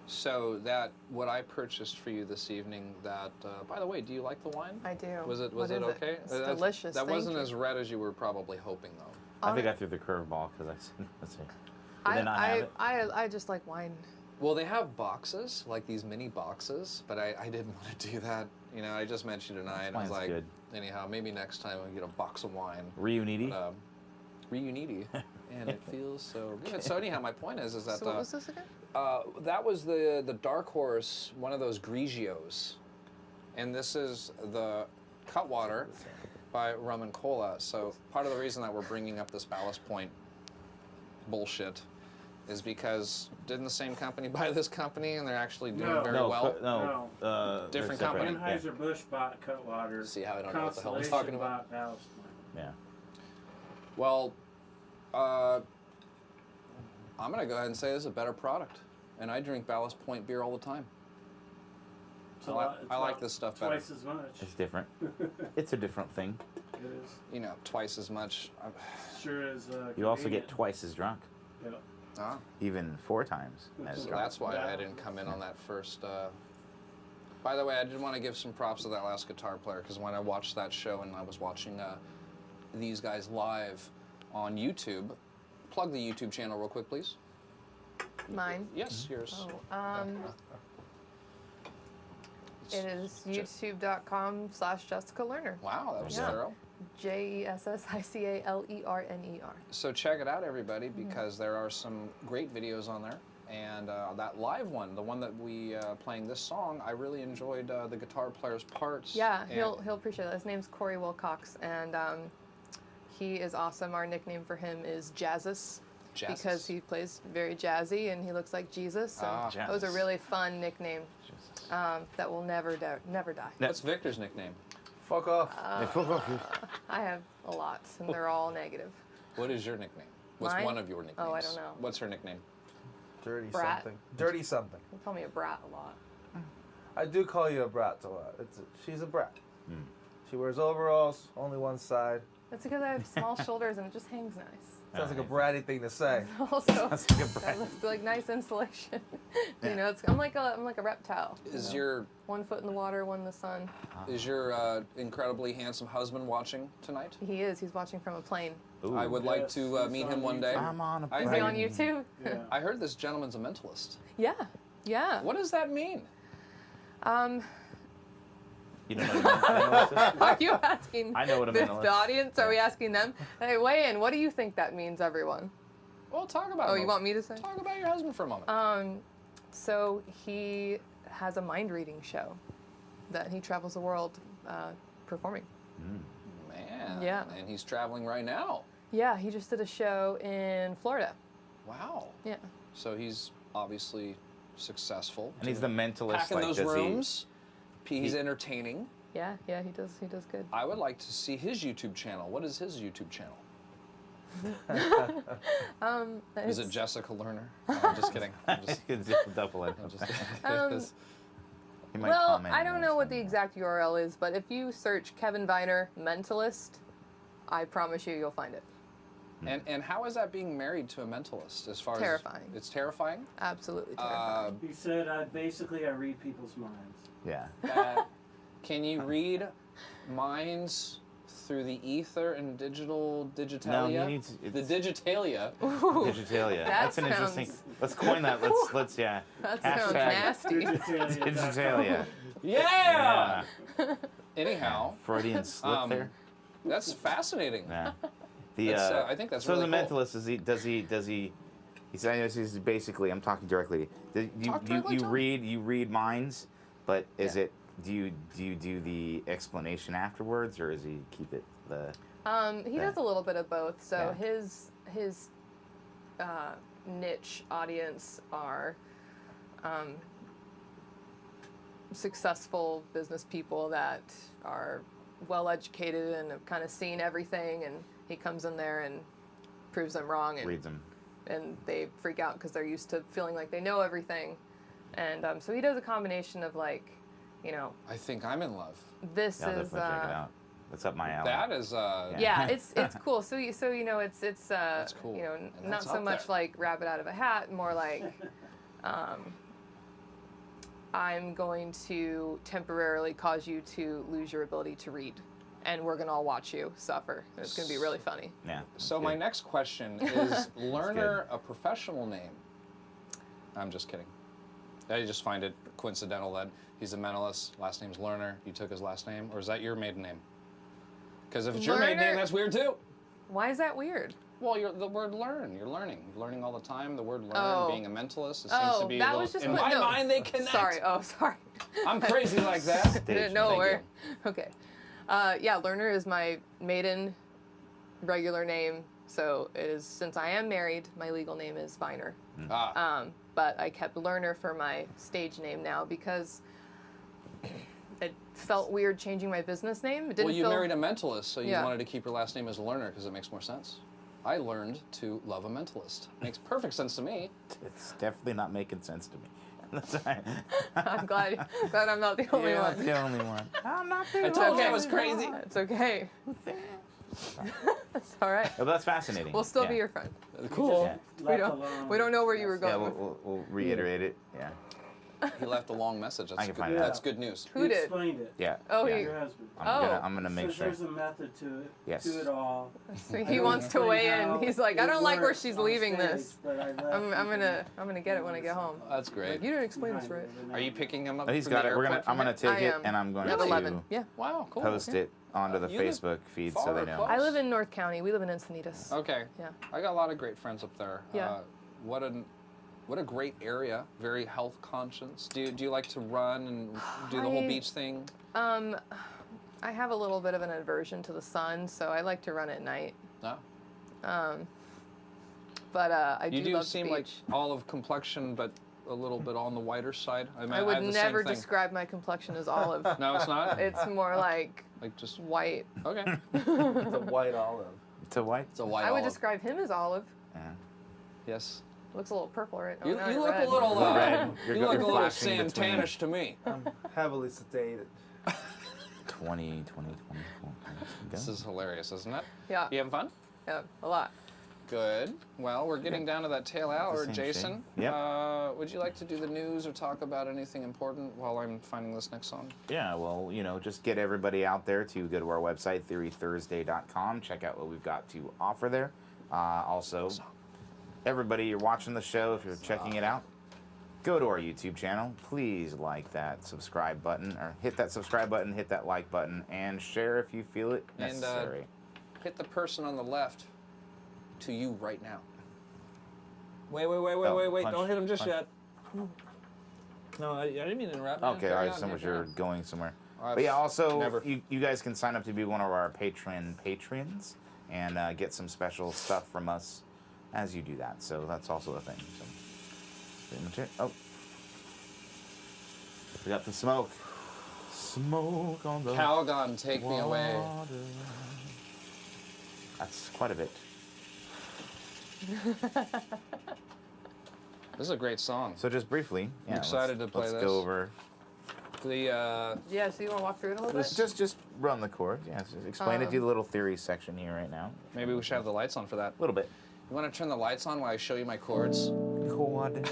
so that what I purchased for you this evening. That by the way, do you like the wine? I do. Was it What is okay? It's delicious. That Thank wasn't you. as red as you were probably hoping, though. I think On- I threw the curveball because I said, let's see. Did they not have it? I just like wine. Well, they have boxes, like these mini boxes, but I didn't want to do that. You know, I just mentioned it tonight. I was Wine's like, good. anyhow, maybe next time I'll get a box of wine. Reuniti? But, reuniti, and it feels so good. So anyhow, my point is that So what was this again? that was the Dark Horse, one of those Grigios, and this is the Cutwater by Rum and Cola. So part of the reason that we're bringing up this Ballast Point bullshit is because didn't the same company buy this company and they're actually doing No. very no, well? no. they're Different separate. company? Yeah. Anheuser-Busch bought Cutwater. See how I don't know what the hell I'm Constellation talking about? bought Ballast Point. Yeah. Well, I'm going to go ahead and say this is a better product. And I drink Ballast Point beer all the time. It's a I like lot- this stuff better. twice as much. It's different. It's a different thing. It is. You know, twice as much. Sure is. You also convenient. get twice as drunk, Yeah. Ah, even 4 times as so drunk. that's why I didn't come in on that first. By the way, I did want to give some props to that last guitar player because when I watched that show and I was watching these guys live on YouTube, plug the YouTube channel real quick, please. Mine. Yes, yours. Oh, it is youtube.com/Jessica Lerner. Wow, that was Yeah. thorough. JESSICALERNER. So check it out, everybody, because there are some great videos on there. And that live one, the one that we playing this song, I really enjoyed the guitar player's parts. Yeah, and he'll appreciate that. His name's Corey Wilcox, and he is awesome. Our nickname for him is Jazzus. Jazzus. Because he plays very jazzy and he looks like Jesus. And that was a Jazzus. really fun nickname that will never die. What's Victor's nickname? Fuck off. I have a lot, and they're all negative. What is your nickname? What's Mine? one of your nicknames? Oh, I don't know. What's her nickname? Dirty Brat. something. Dirty something. They call me a brat a lot. I do call you a brat a lot. She's a brat. She wears overalls, only one side. That's because I have small shoulders and it just hangs nice. Sounds like a bratty thing to say. Also, That's like a brat. that looks like nice insulation. You know, I'm like a reptile. Is you know? your 1 foot in the water, 1 in the sun. is your incredibly handsome husband watching tonight? He is. He's watching from a plane. Ooh. I would like Yes, to it's meet on him one day. YouTube. I'm on a I- Is he on YouTube? Yeah. I heard this gentleman's a mentalist. Yeah. Yeah. What does that mean? You don't know what a mentalist is? Are you asking I know what a the mentalist is. audience? Are we asking them? Hey, weigh in. What do you think that means, everyone? Well, talk about Oh, him. you want me to say? Talk about your husband for a moment. So he has a mind reading show that he travels the world performing. Man. Yeah. And he's traveling right now. Yeah, he just did a show in Florida. Wow. Yeah. So he's obviously successful. And he's the mentalist. Packing like, those does he- rooms. He's entertaining. Yeah, he does good. I would like to see his YouTube channel. What is his YouTube channel? Is it It's- Jessica Lerner? No, I'm just kidding. I'm just, It's double it. I'm just He might Well, comment I on don't this know what one. the exact URL is, but if you search Kevin Viner Mentalist, I promise you'll find it. and how is that being married to a mentalist? As far Terrifying. as it's terrifying. Absolutely terrifying. He said, I read people's minds. Yeah. Can you read minds through the ether and No, digitalia? he needs. The digitalia. Ooh, Digitalia. that That's an interesting. sounds- Let's coin that. Let's yeah. that sounds Hashtag nasty. Digitalia. Yeah. Yeah. Anyhow, Freudian slip there. that's fascinating. Yeah. I think that's so really the cool. mentalist is he he's basically, I'm talking directly. Talk directly to him. You read minds, but is Yeah. it do you do the explanation afterwards, or does he keep it the He does a little bit of both. So Yeah. his niche audience are successful business people that are well educated and have kind of seen everything, and he comes in there and proves them wrong, and reads them? and they freak out because they're used to feeling like they know everything, and so he does a combination of like, you know, I think I'm in love. this Yeah, I'll is definitely check it out. That's up my alley. That is. yeah, it's cool. So you know, it's That's cool. you know, And not that's so up much there. like rabbit out of a hat, more like I'm going to temporarily cause you to lose your ability to read, and we're gonna all watch you suffer. It's gonna be really funny. Yeah. So that's my good. next question is: Lerner a professional name? I'm just kidding. I just find it coincidental that he's a mentalist. Last name's Lerner. You took his last name, or is that your maiden name? Because if it's your maiden Lerner- name, that's weird too. Why is that weird? Well, the word learn. You're learning. You're learning all the time. The word learn, Oh. being a mentalist, it seems Oh, to be. that a was little, just in what- my no. mind, they connect. Sorry. Oh, sorry. I'm crazy like that. Stage No, Thank where? Okay. Yeah, Lerner is my maiden regular name. So it is, since I am married, my legal name is Viner. But I kept Lerner for my stage name now because it felt weird changing my business name. It didn't Well, you feel, married a mentalist, so you Yeah. wanted to keep your last name as Lerner because it makes more sense. I learned to love a mentalist. Makes perfect sense to me. It's definitely not making sense to me. That's all right. I'm glad I'm not the only You're one. not the only one. I'm not the I told you I okay. was crazy. It's okay. It's all right. Oh, that's fascinating. We'll still yeah. be your friend. Cool. Yeah. We don't know where you were Yeah, going. we'll reiterate it. Yeah. He left a long message. I That's can good. find it That's out. good news. Who He did? explained it. Yeah. Oh, yeah. he- Your husband. I'm gonna make Says sure. there's a method to it. Yes. To it all. So he wants to weigh in. He's like, I don't like where she's leaving this. I'm gonna get it when I get home. That's great. Like, you didn't explain this right. Are you picking him up? Oh, he's from got the it. airport I'm gonna from take I it am. and I'm going You have to 11. Yeah. here? Wow, cool. post it onto the you live Facebook feed so far they or know. close? I live in North County. We live in Encinitas. Okay. Yeah. I got a lot of great friends up there. Yeah. What an What a great area. Very health conscious. Do you like to run and do the whole beach thing? I have a little bit of an aversion to the sun, so I like to run at night. No. But I You do do love seem the like beach. olive complexion, but a little bit on the whiter side. I would never describe my complexion as olive. No, it's not? It's more like just white. Okay. It's a white olive. It's a white. It's a white I would olive. describe him as olive. Yeah. Yes. Looks a little purple, right? You, no, you you're look red. a little Red. you You're look a little flashing between- Santanish to me. I'm heavily sedated. 20. This is hilarious, isn't it? Yeah. You having fun? Yeah, a lot. Good. Well, we're getting down to that tail hour. same Jason, shade. Yep. would you like to do the news or talk about anything important while I'm finding this next song? Yeah, well, just get everybody out there to go to our website, theorythursday.com. Check out what we've got to offer there. Also, everybody, you're watching the show, if you're checking it out, go to our YouTube channel. Please like that subscribe button, or hit that subscribe button, hit that like button, and share if you feel it necessary. Hit the person on the left to you right now. Wait. Punch, Don't hit him just punch. yet. No, I didn't mean to interrupt. man. Okay, Carry I on, assume carry you're on. going somewhere. I've But yeah, also, never. you guys can sign up to be one of our patrons and get some special stuff from us as you do that. So that's also a thing. So pretty much it. Oh. We got the smoke. Smoke on the Calgon, take me away. water. That's quite a bit. This is a great song. So just briefly, yeah, excited to play let's this. go over. The Yeah, so you want to walk through it a little bit? Just run the chords. Yeah, just explain it. Do the little theory section here right now. maybe we should have the lights on for that. A little bit. You want to turn the lights on while I show you my chords? Chord.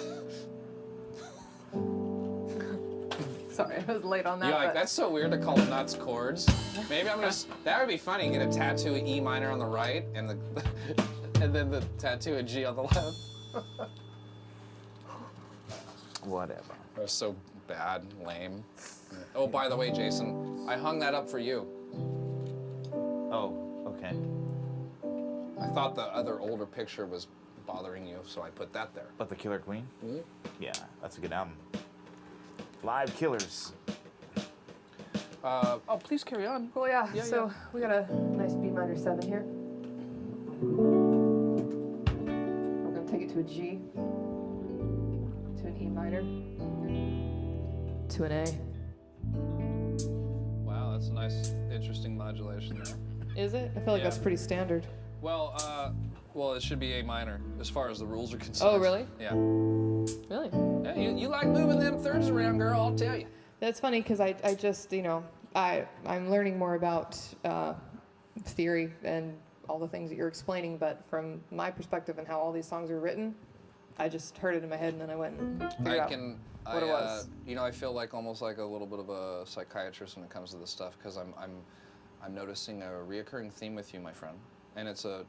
Sorry, I was late on that. You're like, but- that's so weird to call nuts chords. Maybe I'm gonna. That would be funny. Get a tattoo of E minor on the right, and and then the tattoo of G on the left. Whatever. That was so bad, lame. Oh, by the way, Jason, I hung that up for you. Oh, okay. I thought the other older picture was bothering you, so I put that there. But the Killer Queen? Mhm. Yeah, that's a good album. Live Killers. Oh, please carry on. Cool, yeah. Yeah, So we got a nice B minor 7 here. We're gonna take it to a G, to an E minor, to an A. Wow, that's a nice, interesting modulation there. Is it? I feel like Yeah. that's pretty standard. Well, it should be A minor as far as the rules are concerned. Oh, really? Yeah. Really? Yeah, you like moving them thirds around, girl. I'll tell you. That's funny because I just, I'm learning more about theory and all the things that you're explaining, but from my perspective and how all these songs are written, I just heard it in my head and then I went and figured out what it was. I feel like almost like a little bit of a psychiatrist when it comes to this stuff because I'm noticing a reoccurring theme with you, my friend, and it's a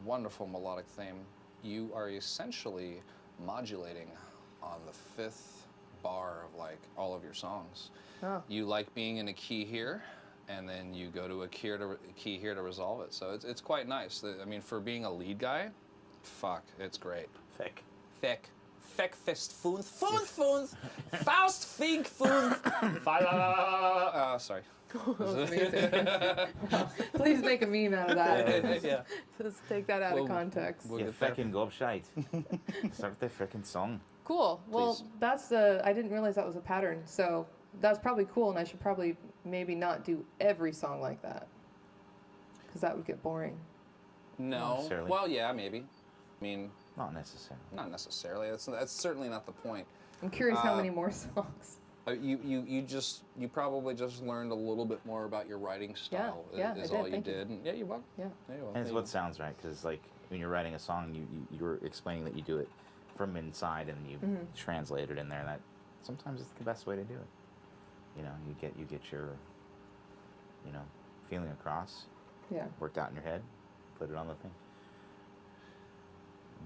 wonderful melodic theme. You are essentially modulating on the fifth bar of like all of your songs. Oh. You like being in a key here, and then you go to a key here to resolve it. So it's quite nice. I mean, for being a lead guy, fuck, it's great. Thick. Thick. Feck fest foons. Faust fink foons. Sorry. That was amazing. Please make a meme out of that. Yeah. Just take that out of context. We'll You get there. fucking gobshite. Start the freaking song. Cool. Well, Please. that's I didn't realize that was a pattern. So that's probably cool, and I should probably maybe not do every song like that, because that would get boring. No. necessarily. Well, yeah, maybe. I mean, Not necessarily. not necessarily. That's certainly not the point. I'm curious how many more songs. You probably just learned a little bit more about your writing style. yeah, is I did, all you thank you. did. And yeah, you're welcome. Yeah. Yeah, you're welcome. And it's There what you sounds right, because like when you're writing a song, you're explaining that you do it from inside and you translate it in there. That sometimes it's the best way to do it. You know, you get your feeling across, Yeah. worked out in your head, put it on the thing.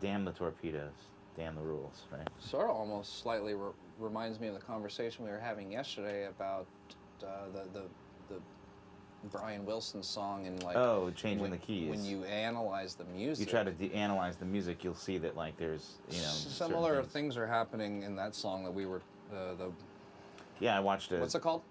Damn the torpedoes, damn the rules, right? go. Sort of almost slightly reminds me of the conversation we were having yesterday about the Brian Wilson's song and like changing when, the keys. when you analyze the music. You try to analyze the music, you'll see that like there's similar certain things are happening in that song that we were Yeah, I watched it. what's it called?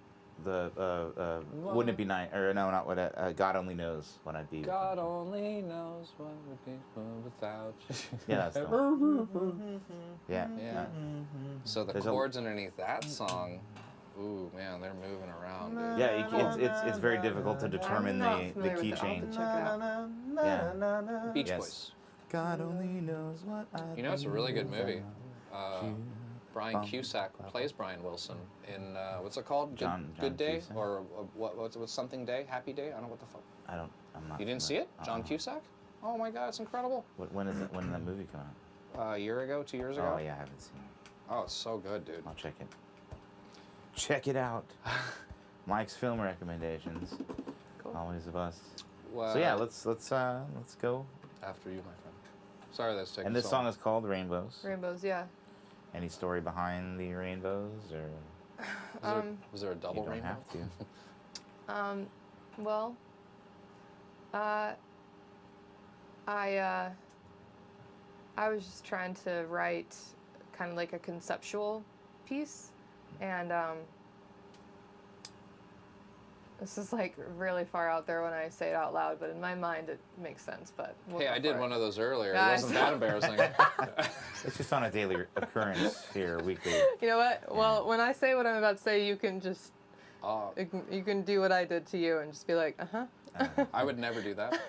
The wouldn't it be nice? Or no, not what. God only knows what I'd be. God only knows what would be without you. Yeah, that's the one. Yeah. Yeah. So the There's chords underneath that song, ooh man, they're moving around, dude. Yeah, it's very difficult to determine not the familiar key with it. I'll have change. to check it out. Yeah. Beach Yes. Boys. God only knows what I'd You know, it's a really good movie. You Brian Cusack plays Brian Wilson in what's it called? John Good Day Cusack. or what's something day? Happy Day? I don't know what the fuck. I'm not. You didn't see it? John Cusack? Oh my God, it's incredible. When is it? When did that movie come out? A year ago, 2 years ago. Oh yeah, I haven't seen it. Oh, it's so good, dude. I'll check it. Check it out. Mike's film recommendations. Cool. Always a bust. Well, So yeah, let's go. after you, my friend. Sorry, that's taking And this so song long. is called Rainbows. Rainbows, yeah. Any story behind the rainbows, or Was there a you double don't rainbow? have to? Well, I was just trying to write kind of like a conceptual piece, and this is like really far out there when I say it out loud, but in my mind it makes sense. But we'll Hey, go I did for one it. of those earlier. Yeah, I It wasn't saw- that embarrassing. It's just on a daily occurrence here, weekly. You know what? Well, when I say what I'm about to say, you can just Oh, you can do what I did to you and just be like, I would never do that.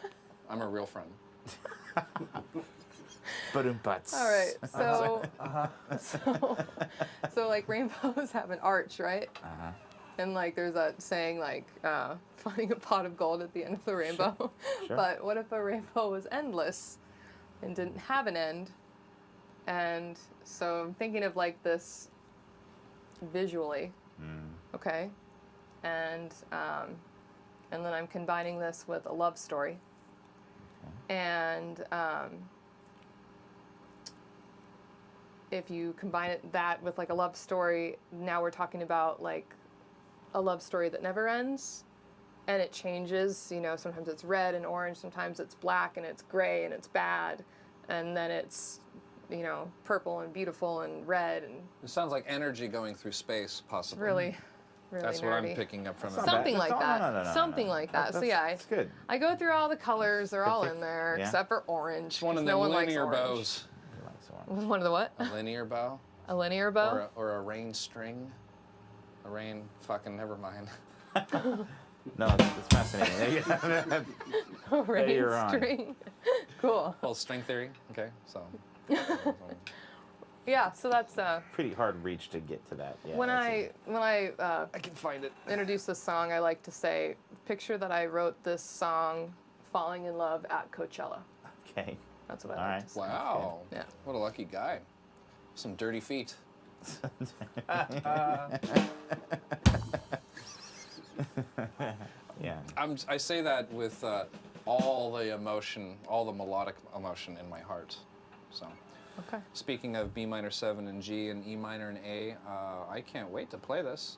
I'm a real friend. Ba-dum-butts. All right, so so like rainbows have an arch, right? Uh-huh. And like there's a saying like finding a pot of gold at the end of the rainbow. Sure. But what if a rainbow was endless and didn't have an end? And so I'm thinking of like this visually, okay? And then I'm combining this with a love story. And if you combine that with like a love story, now we're talking about like a love story that never ends, and it changes. You know, sometimes it's red and orange, sometimes it's black and it's gray and it's bad, and then it's, you know, purple and beautiful and red and It sounds like energy going through space, possibly. really That's what I'm nerdy. picking up from it. Not bad. Something like No, that. no, Something like that. So yeah, It's good. I go through all the colors. They're all Pick- in there yeah. except for orange. It's one of 'cause them no one likes linear orange. bows. I like the one. One of the what? A linear bow? A linear bow? Or a rain string? A rain fucking never mind. No, it's fascinating. A rain you're on. string. Cool. Well, string theory. Okay, so. Yeah, so that's Pretty hard reach to get to that. Yeah, when that's I I can find it. introduce this song, I like to say, picture that I wrote this song falling in love at Coachella. okay. That's what I All like right. to say. Wow. Yeah. What a lucky guy. Some dirty feet. Yeah. I say that with all the emotion, all the melodic emotion in my heart. So, Okay. speaking of B minor 7 and G and E minor and A, I can't wait to play this.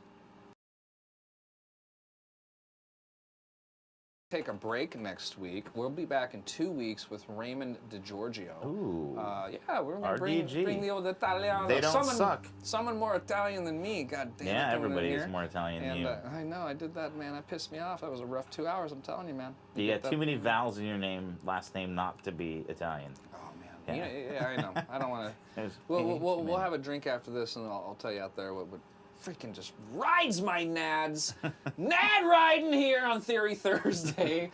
Take a break next week. We'll be back in 2 weeks with Raymond DiGiorgio. Ooh. Yeah, we're gonna bring RDG. the old Italiano. They don't someone, suck. Someone more Italian than me. God damn it. Yeah, coming in everybody is here. more Italian than And you. I know, I did that, man. That pissed me off. That was a rough 2 hours. I'm telling you, man. You get got too many vowels in your name, last name, not to be Italian. Oh man. Yeah, I know. I don't want to. There's We'll man. have a drink after this, and I'll tell you out there what freaking just rides my nads. Nad riding here on Theory Thursday.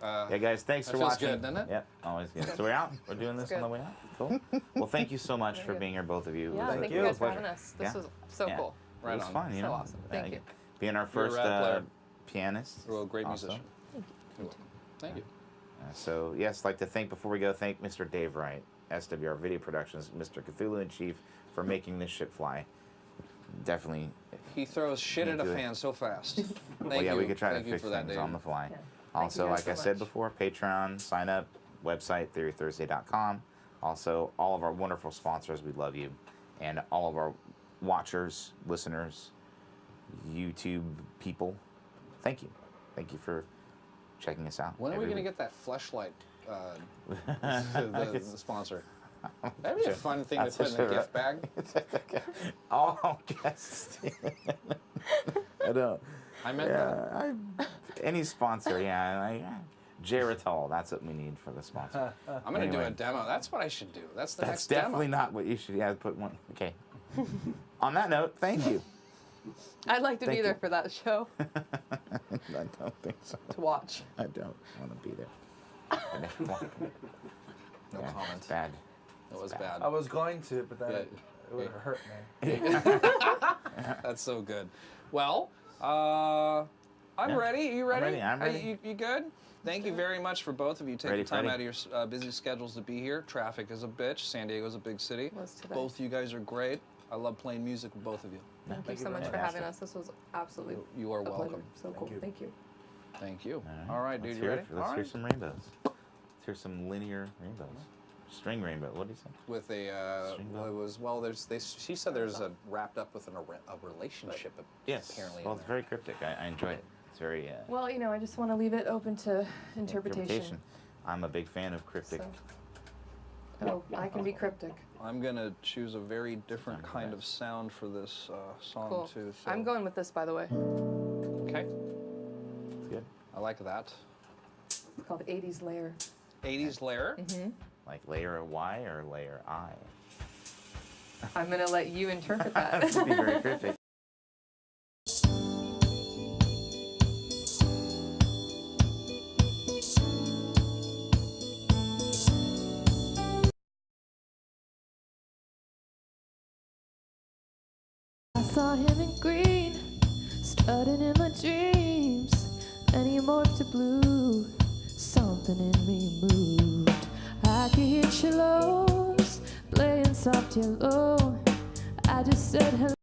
Yeah, guys, thanks That for feels watching. good, doesn't it? Yep, always good. So we're out. We're doing this on the way out. Cool. Well, thank you so much for good. being here, both of you. It Yeah, was thank a you guys for pleasure. having us. This Yeah. was so Yeah. cool. Right It was on. fun, you So know. awesome. Thank you. Being our You're a first rad player. pianist. You're a great also. musician. Thank you. So, yes, like to thank, before we go, thank Mr. Dave Wright, SWR Video Productions, Mr. Cthulhu in Chief, for making this ship fly. Definitely. He throws shit at a do it. fan so fast. Thank Well, yeah, you. we could try Thank to you fix for that, things Dave. on the fly. Yeah. Also, you guys like so I said much. before, Patreon, sign up, website, theorythursday.com. Also, all of our wonderful sponsors, we love you. And all of our watchers, listeners, YouTube people, thank you. Thank you for checking us out. When are we every going to week. get that fleshlight, the sponsor? That'd be a fun thing to That's put in for a sure. gift bag. Oh, yes. I don't. I meant that. Any sponsor, yeah. Geritol, that's what we need for the sponsor. I'm going to do Anyway. a demo. That's what I should do. That's the That's next definitely demo. not what you should. Yeah, put one. Okay. On that note, thank you. I'd like to Thank be there you. for that show I don't think so. to watch. I don't want to be there. I don't want to. No Yeah, comment. it's bad. That was bad. bad. I was going to, but then Yeah. it would have hurt me. That's so good. Well, I'm Yeah. ready. You ready? I'm ready. You good? Thank you very much for both of you taking Ready, time Freddie. out of your busy schedules to be here. Traffic is a bitch. San Diego's a big city. Was today. Both of you guys are great. I love playing music with both of you. Thank you Thank so you much very for much. having us. This was absolutely You are a pleasure. welcome. So cool. you. Thank you. Thank you. All All right, dude. let's You hear ready? it. Let's All hear right. some rainbows. Let's hear some linear rainbows. String rainbow. What do you say? With a, String well, bell. it was, well, she said there's a wrapped up with a relationship. Yes. Apparently. Well, in it's there. very cryptic. I enjoy it. It's very Well, you know, I just want to leave it open to interpretation. I'm a big fan of cryptic. So, oh, I can be cryptic. I'm gonna choose a very different Sound kind good. of sound for this song Cool. too. So. I'm going with this, by the way. Okay. It's good. I like that. It's called 80s Layer. 80s layer. Mm-hmm. Like layer Y or layer I. I'm going to let you interpret That that. would be very cryptic. I saw him in green, strutting in my dreams. Then he morphed to blue, something in me moved. I could hear cellos playing soft yellow. I just said hello.